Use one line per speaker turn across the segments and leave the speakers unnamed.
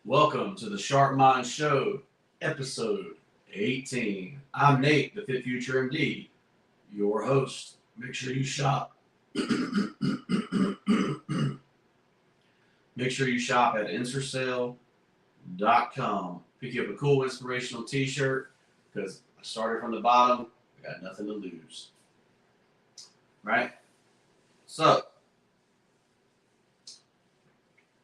Welcome to the Sharp Mind Show, episode 18. I'm Nate, the FitfutureMD, your host. Make sure you shop. Make sure you shop at instersale.com. Pick you up a cool inspirational t-shirt because I started from the bottom. I got nothing to lose. Right? So,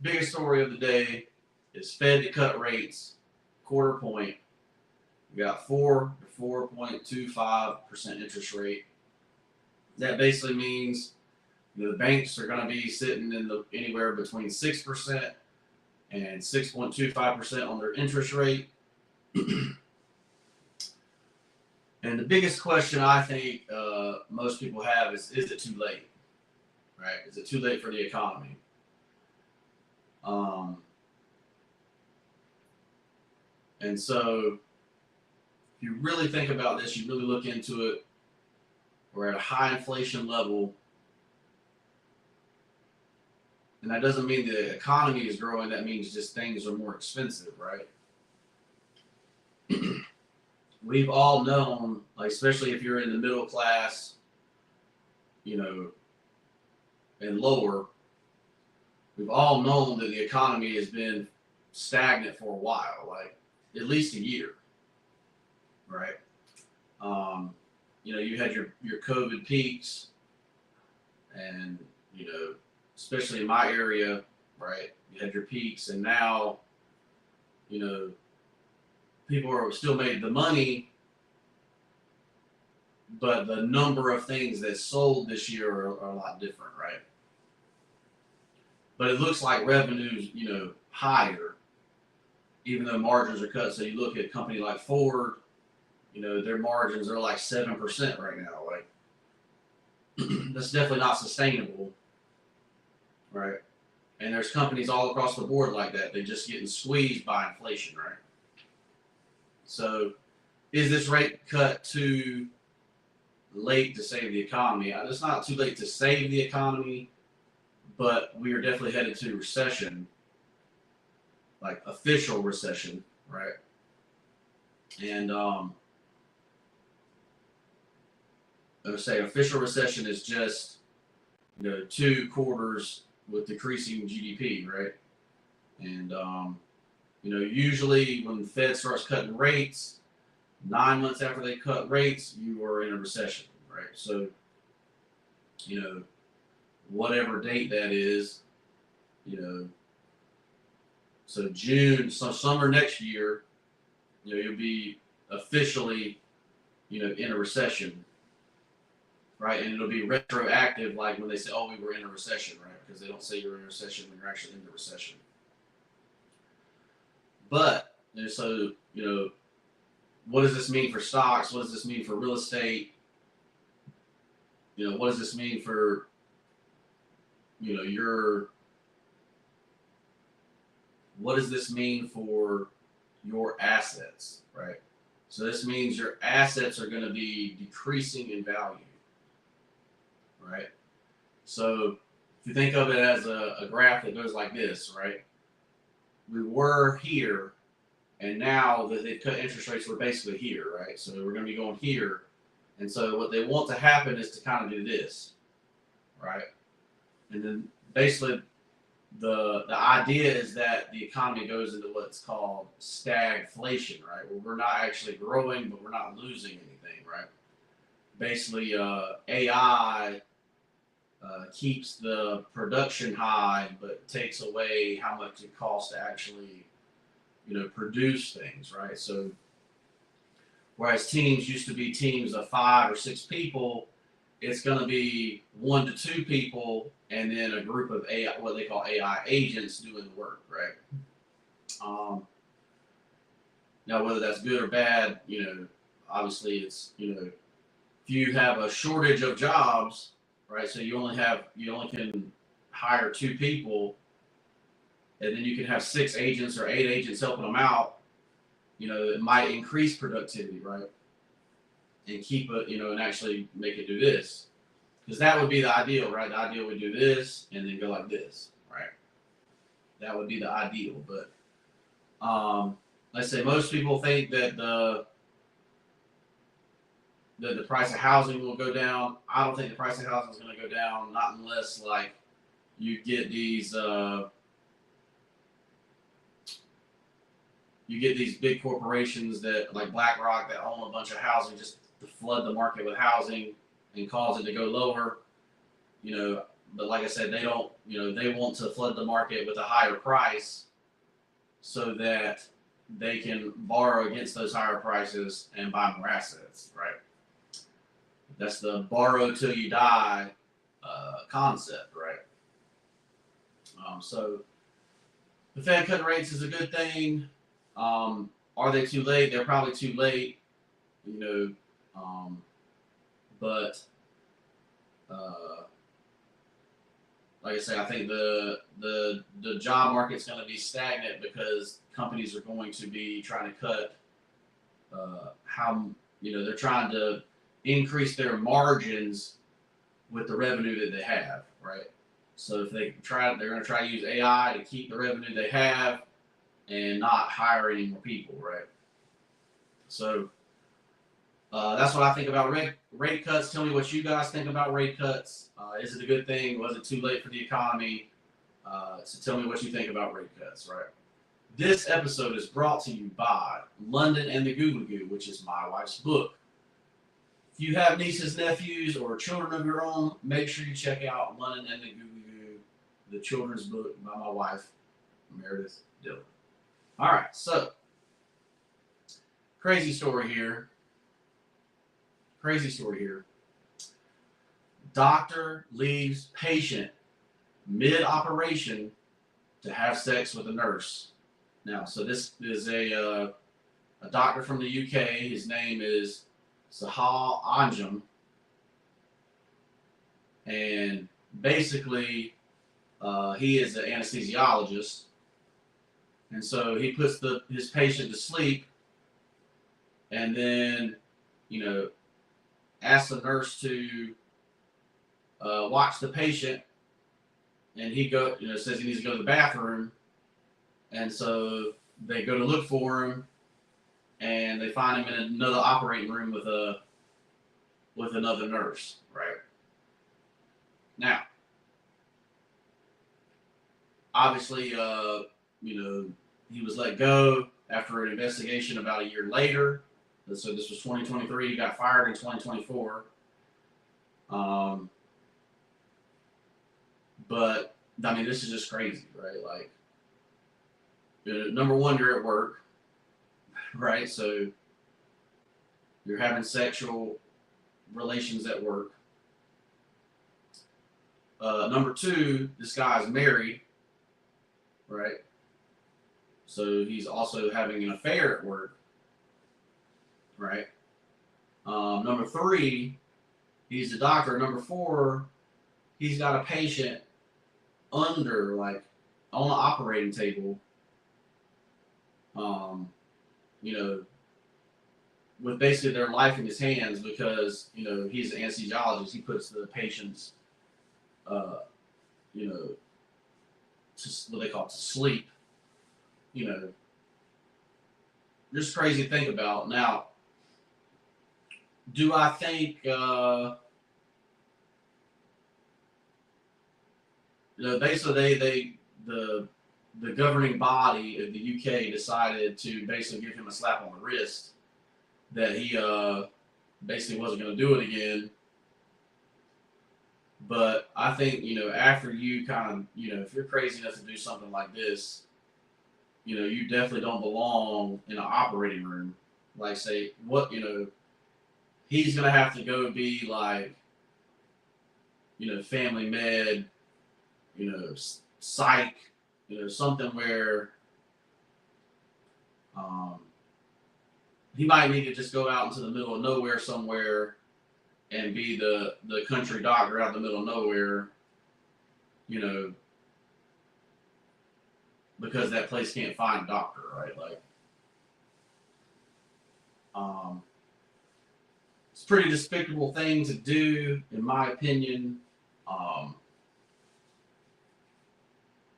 biggest story of the day is Fed to cut rates, quarter point. We got 4 to 4.25% interest rate. That basically means the banks are going to be sitting in anywhere between 6% and 6.25% on their interest rate. And the biggest question I think most people have is it too late? Right? Is it too late for the economy? And so if you really think about this, you really look into it, we're at a high inflation level. And that doesn't mean the economy is growing. That means just things are more expensive, right? We've all known, like, especially if you're in the middle class, and lower, we've all known that the economy has been stagnant for a while, like at least a year, right? You had your COVID peaks, and especially in my area, right? You had your peaks, and now, people are still making the money, but the number of things that sold this year are a lot different, right? But it looks like revenue's, higher, even though margins are cut. So you look at a company like Ford, their margins are like 7% right now. Like, that's definitely not sustainable, right? And there's companies all across the board like that. They're just getting squeezed by inflation, right? So is this rate cut too late to save the economy? It's not too late to save the economy, but we are definitely headed to recession, like official recession, right? And I would say official recession is just 2 quarters with decreasing GDP, right? And usually when the Fed starts cutting rates, 9 months after they cut rates, you are in a recession, right? So whatever date that is, so June, so summer next year, you'll be officially, in a recession, right? And it'll be retroactive, like when they say, oh, we were in a recession, right? Because they don't say you're in a recession when you're actually in the recession. But, so, what does this mean for stocks? What does this mean for real estate? What does this mean for, what does this mean for your assets, right? So this means your assets are going to be decreasing in value, right? So if you think of it as a graph that goes like this, right? We were here, and now that they've cut interest rates, we're basically here, right? So we're going to be going here. And so what they want to happen is to kind of do this, right? And then basically the idea is that the economy goes into what's called stagflation, right? Where we're not actually growing, but we're not losing anything, right? Basically, AI keeps the production high, but takes away how much it costs to actually, produce things, right? So whereas teams used to be teams of 5 or 6 people, it's going to be 1 to 2 people, and then a group of AI, what they call AI agents, doing the work, right? Now, whether that's good or bad, obviously it's, if you have a shortage of jobs, right? So you only can hire 2 people, and then you can have 6 agents or 8 agents helping them out. It might increase productivity, right? And keep it, and actually make it do this. Because that would be the ideal, right? The ideal would do this and then go like this, right? That would be the ideal. But let's say most people think that the price of housing will go down. I don't think the price of housing is going to go down, not unless like you get these big corporations that like BlackRock that own a bunch of housing just to flood the market with housing and cause it to go lower. But like I said, they don't. They want to flood the market with a higher price so that they can borrow against those higher prices and buy more assets, right? That's the borrow till you die concept, right? So the Fed cutting rates is a good thing. Are they too late? They're probably too late, but like I say, I think the job market's going to be stagnant because companies are going to be trying to cut they're trying to increase their margins with the revenue that they have, right? So if they're going to try to use AI to keep the revenue they have and not hire any more people, right? So that's what I think about rate cuts. Tell me what you guys think about rate cuts. Is it a good thing? Was it too late for the economy? So tell me what you think about rate cuts, right? This episode is brought to you by London and the Goo Goo, which is my wife's book. If you have nieces, nephews, or children of your own, make sure you check out London and the Goo Goo, the children's book by my wife, Meredith Dillon. All right, so crazy story here. Doctor leaves patient mid-operation to have sex with a nurse. Now, so this is a doctor from the UK. His name is Suhail Anjum. And basically, he is an anesthesiologist. And so he puts his patient to sleep and then, asks the nurse to watch the patient, and he says he needs to go to the bathroom, and so they go to look for him, and they find him in another operating room with another nurse, right? Now, obviously, he was let go after an investigation about a year later. So this was 2023. He got fired in 2024. But I mean, this is just crazy, right? Like, number one, you're at work, right? So you're having sexual relations at work. Number two, this guy's married, right? So he's also having an affair at work, right? Number three, he's a doctor. Number four, he's got a patient on the operating table, with basically their life in his hands because, he's an anesthesiologist. He puts the patients, to what they call it, to sleep, just crazy to think about. Now, do I think, basically the governing body of the UK decided to basically give him a slap on the wrist that he basically wasn't going to do it again. But I think, after you kind of, if you're crazy enough to do something like this, you definitely don't belong in an operating room. Like, say, he's going to have to go be like, family med, psych, something where he might need to just go out into the middle of nowhere somewhere and be the country doctor out in the middle of nowhere, because that place can't find a doctor, right? Like, it's a pretty despicable thing to do, in my opinion.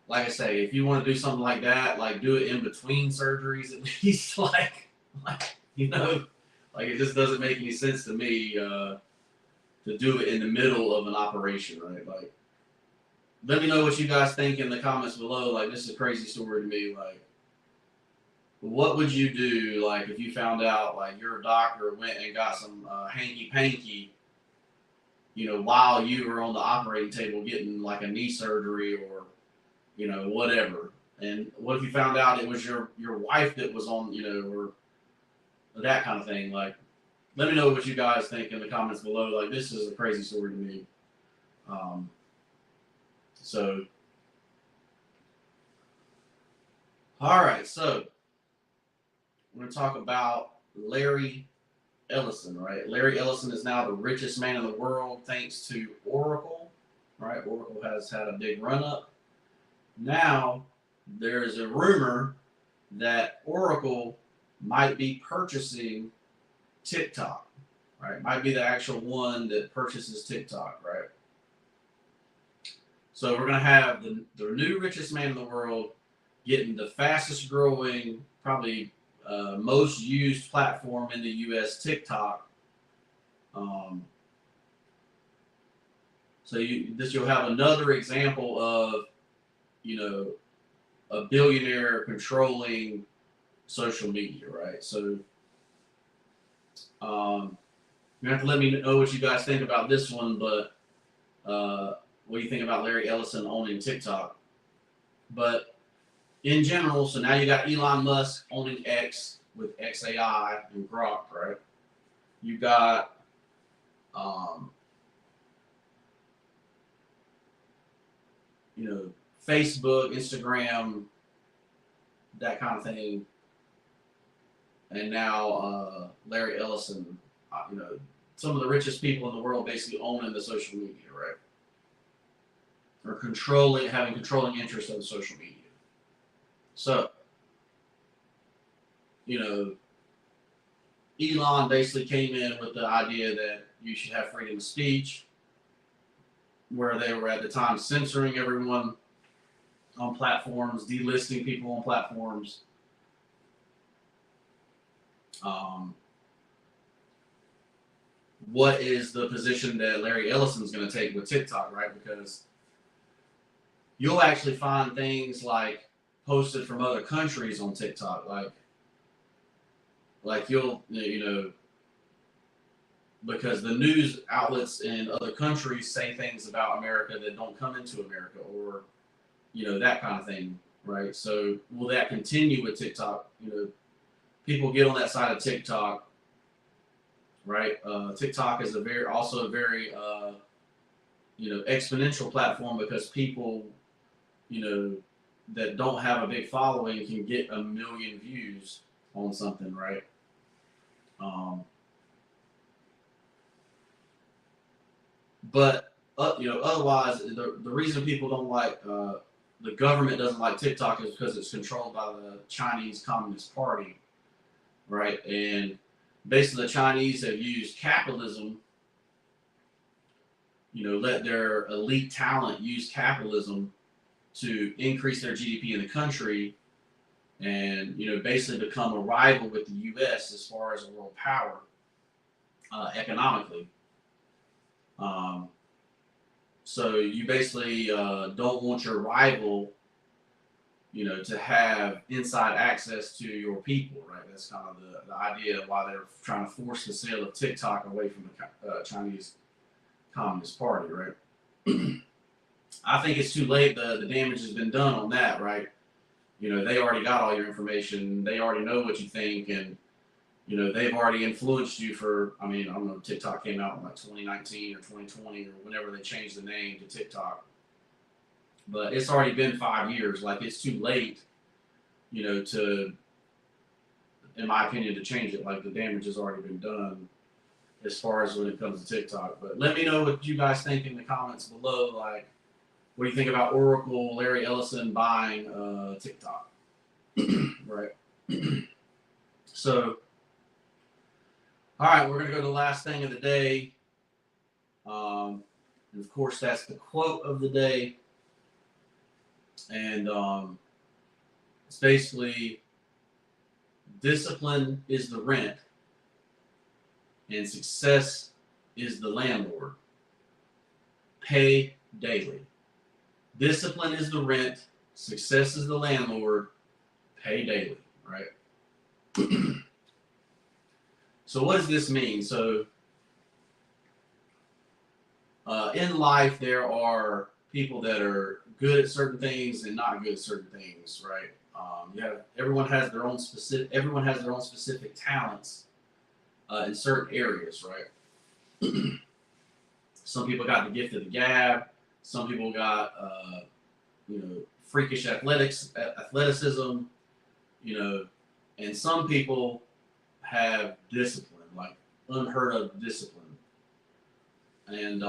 like I say, if you want to do something like that, like do it in between surgeries at least. Like you know, like it just doesn't make any sense to me to do it in the middle of an operation, right? Like, let me know what you guys think in the comments below. Like, this is a crazy story to me. Like, what would you do, like, if you found out, like, your doctor went and got some hanky-panky, you know, while you were on the operating table getting, like, a knee surgery or, you know, whatever. And what if you found out it was your wife that was on, you know, or that kind of thing? Like, let me know what you guys think in the comments below. Like, this is a crazy story to me. So, all right. So, we're going to talk about Larry Ellison, right? Larry Ellison is now the richest man in the world thanks to Oracle, right? Oracle has had a big run up. Now, there's a rumor that Oracle might be purchasing TikTok, right? Might be the actual one that purchases TikTok, right? So we're going to have the new richest man in the world getting the fastest growing, probably most used platform in the U.S., TikTok. So you'll have another example of, you know, a billionaire controlling social media, right? So you have to let me know what you guys think about this one, but what do you think about Larry Ellison owning TikTok? But in general, so now you got Elon Musk owning X with XAI and Grok, right? You got you know, Facebook, Instagram, that kind of thing. And now Larry Ellison, you know, some of the richest people in the world basically owning the social media, right? Or having controlling interest of the social media. So, you know, Elon basically came in with the idea that you should have freedom of speech, where they were at the time censoring everyone on platforms, delisting people on platforms. What is the position that Larry Ellison is going to take with TikTok, right? Because you'll actually find things like posted from other countries on TikTok, like you'll, you know, because the news outlets in other countries say things about America that don't come into America, or, you know, that kind of thing, right? So will that continue with TikTok? You know, people get on that side of TikTok, right? TikTok is also a very you know, exponential platform, because people, you know, that don't have a big following can get 1 million views on something, right? But you know, otherwise, the reason people don't like the government doesn't like TikTok is because it's controlled by the Chinese Communist Party, right? And basically, the Chinese have used capitalism, you know, let their elite talent use capitalism to increase their GDP in the country, and, you know, basically become a rival with the U.S. as far as a world power economically. So you basically don't want your rival, you know, to have inside access to your people, right? That's kind of the idea why they're trying to force the sale of TikTok away from the Chinese Communist Party, right? I think it's too late. The damage has been done on that, right? You know, they already got all your information. They already know what you think, and, you know, they've already influenced you for, I mean, I don't know, TikTok came out in like 2019 or 2020 or whenever they changed the name to TikTok. But it's already been 5 years. Like, it's too late, you know, to, in my opinion, to change it. Like, the damage has already been done as far as when it comes to TikTok. But let me know what you guys think in the comments below. Like, what do you think about Oracle, Larry Ellison buying TikTok? Right. So, all right, we're going to go to the last thing of the day. And of course, that's the quote of the day. And it's basically discipline is the rent and success is the landlord. Pay daily. Discipline is the rent, success is the landlord, pay daily, right? So what does this mean? So in life, there are people that are good at certain things and not good at certain things, right? Everyone has their own specific talents in certain areas, right? Some people got the gift of the gab. Some people got freakish athleticism, and some people have discipline, like unheard of discipline. And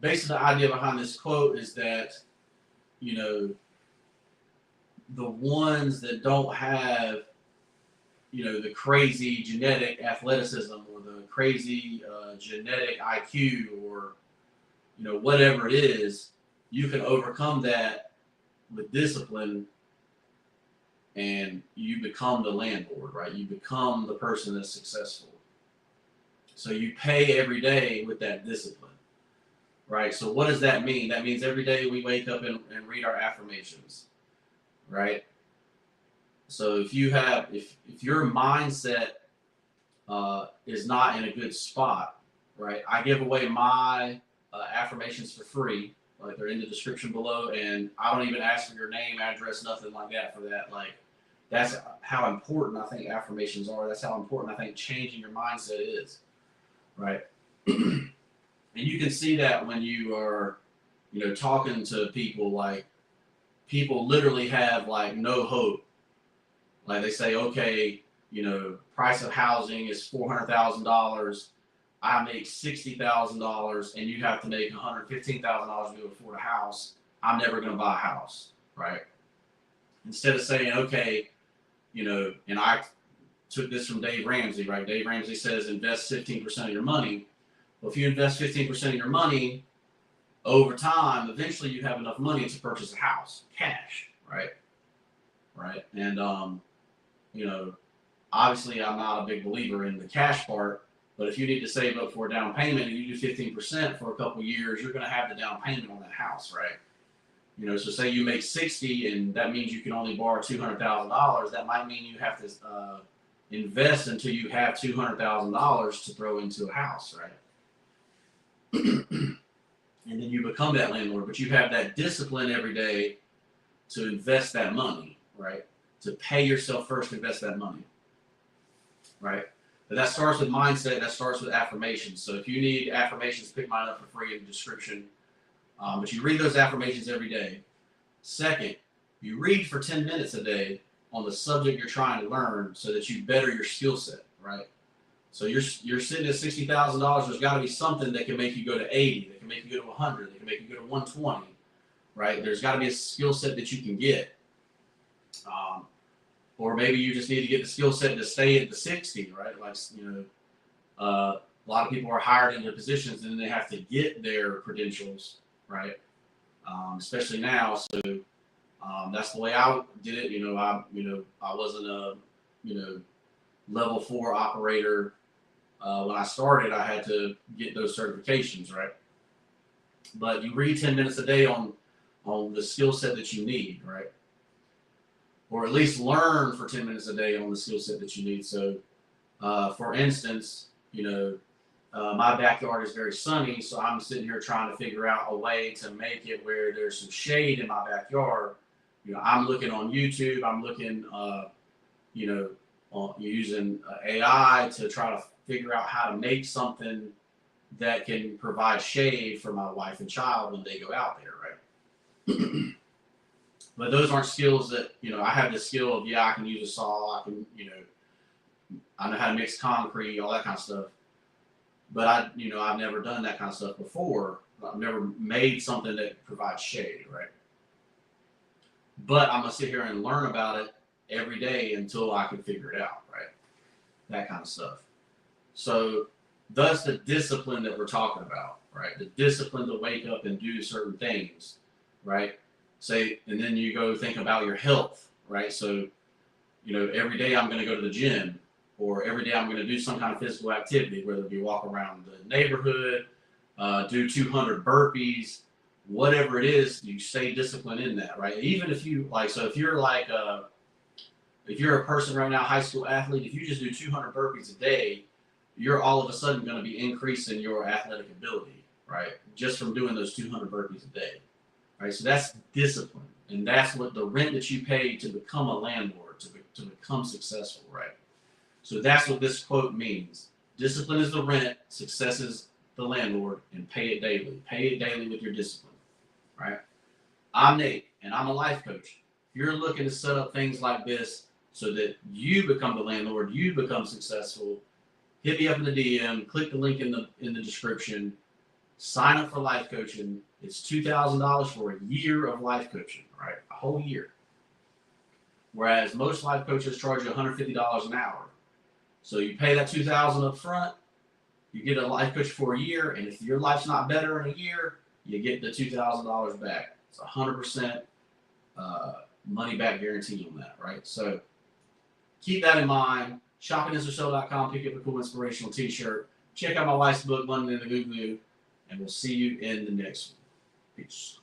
basically the idea behind this quote is that, the ones that don't have, the crazy genetic athleticism or the crazy genetic IQ or, whatever it is, you can overcome that with discipline and you become the landlord, right? You become the person that's successful. So you pay every day with that discipline, right? So what does that mean? That means every day we wake up and read our affirmations, right? So if your mindset is not in a good spot, right? I give away my affirmations for free. Like, they're in the description below, and I don't even ask for your name, address, nothing like that for that. Like, that's how important I think affirmations are. That's how important I think changing your mindset is, right? And you can see that when you are, talking to people. Like, people literally have like no hope. Like, they say, okay, price of housing is $400,000. I make $60,000, and you have to make $115,000 to be able to afford a house. I'm never going to buy a house, right? Instead of saying, okay, and I took this from Dave Ramsey, right? Dave Ramsey says invest 15% of your money. Well, if you invest 15% of your money over time, eventually you have enough money to purchase a house, cash, right? Right. And, obviously I'm not a big believer in the cash part, but if you need to save up for a down payment and you do 15% for a couple of years, you're going to have the down payment on that house, right? So say you make 60, and that means you can only borrow $200,000. That might mean you have to invest until you have $200,000 to throw into a house, right? And then you become that landlord, but you have that discipline every day to invest that money, right? To pay yourself first, invest that money, right? But that starts with mindset. That starts with affirmations. So if you need affirmations, pick mine up for free in the description. But you read those affirmations every day. Second, you read for 10 minutes a day on the subject you're trying to learn so that you better your skill set, right? So you're sitting at $60,000. There's got to be something that can make you go to 80, that can make you go to 100, that can make you go to 120, right? There's got to be a skill set that you can get. Or maybe you just need to get the skill set to stay at the 60, right? Like, a lot of people are hired into positions and then they have to get their credentials, right? Especially now. So that's the way I did it. I wasn't a, level 4 operator. When I started, I had to get those certifications, right? But you read 10 minutes a day on the skill set that you need, right? Or at least learn for 10 minutes a day on the skill set that you need. So, for instance, my backyard is very sunny, so I'm sitting here trying to figure out a way to make it where there's some shade in my backyard. I'm looking on YouTube. I'm looking, using AI to try to figure out how to make something that can provide shade for my wife and child when they go out there, right? But those aren't skills that, I have the skill of, I can use a saw, I can, I know how to mix concrete, all that kind of stuff. But I've never done that kind of stuff before. I've never made something that provides shade, right? But I'm going to sit here and learn about it every day until I can figure it out, right? That kind of stuff. So that's the discipline that we're talking about, right? The discipline to wake up and do certain things, right? Say, and then you go think about your health, right? So, every day I'm going to go to the gym, or every day I'm going to do some kind of physical activity, whether it be walk around the neighborhood, do 200 burpees, whatever it is, you stay disciplined in that, right? Even if you so if you're if you're a person right now, high school athlete, if you just do 200 burpees a day, you're all of a sudden going to be increasing your athletic ability, right? Just from doing those 200 burpees a day, right? So that's discipline, and that's what the rent that you pay to become a landlord, to become successful, right? So that's what this quote means. Discipline is the rent, success is the landlord, and pay it daily. Pay it daily with your discipline, right? I'm Nate, and I'm a life coach. If you're looking to set up things like this so that you become the landlord, you become successful, hit me up in the DM, click the link in the description, sign up for life coaching. It's $2,000 for a year of life coaching, right? A whole year. Whereas most life coaches charge you $150 an hour. So you pay that $2,000 up front, you get a life coach for a year, and if your life's not better in a year, you get the $2,000 back. It's 100% money back guarantee on that, right? So keep that in mind. Shoppingisforsale.com, pick up a cool inspirational t-shirt. Check out my wife's book, London in the Goo Goo, and we'll see you in the next one. Peace.